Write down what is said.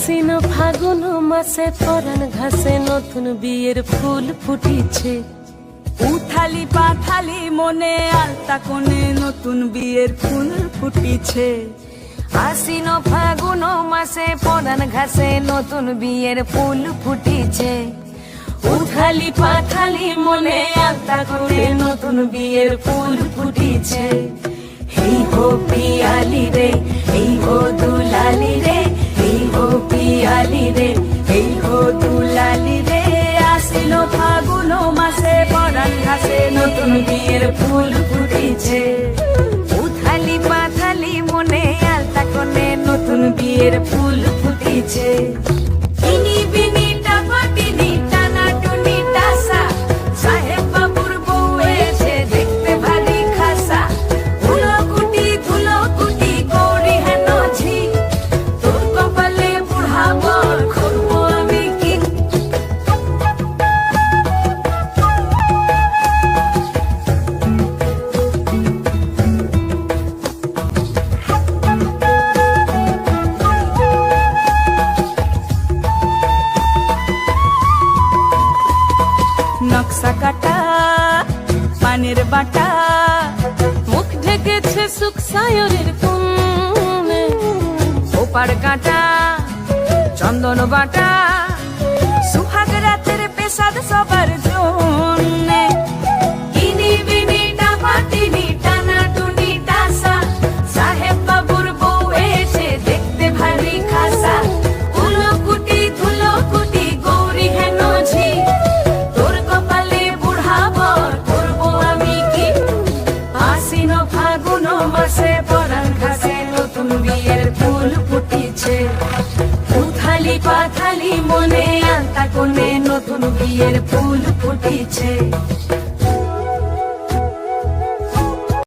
আশ্বিন ফাগুন মাসে পরাণ ঘাসে নতুন বিয়ের ফুল ফুটিছে। উথালি পাথালি মনে আলতা কোণে নতুন বিয়ের ফুল ফুটিছে। আশ্বিন ফাগুন মাসে পরাণ ঘাসে নতুন বিয়ের ফুল ফুটিছে। উথালি পাথালি মনে আলতা কোণে নতুন বিয়ের ফুল ফুটিছে। এই হো পিয়ালি রে, এই হো দুলালি রে, এই হো পিয়ালি রে, এই হো দুলালি রে। আশ্বিন ফাগুন মাসে পরাণ ঘাসে নতুন বিয়ের ফুল ফুটিছে। উথালি পাথালি মনে আলতা কোণে নতুন বিয়ের ফুল ফুটিছে। ইনি বিনি টাপাটিনি টানা টুনি টাসা, সাহেব বাবুর বউ এসে দেখতে ভারী খাসা। ধুলো কুটি গৌরী হেন ঝি, তোর কপালে বুড়া বর করবো আমি কি। নকশা কাটা পানের বাটা, মুখ ঢেকেছে সুখ সায়রের কোণে। ওপার কাটা চন্দন বাটা, সুহাগ রাতের পেশাদ সবার জন্যে। ইনি বিনি টাপাটিনি টানা টুনি টাসা, সাহেব বাবুর বউ এসে দেখতে ভারী খাসা। ধুলো কুটি গৌরী হেন ঝি, তোর কপালে বুড়া বর করবো আমি কি। আশ্বিন ফাগুন মাসে পরাণ ঘাসে নতুন বিয়ের ফুল ফুটিছে। উথালি পাথালি মনে আলতা কোণে নতুন বিয়ের ফুল ফুটিছে।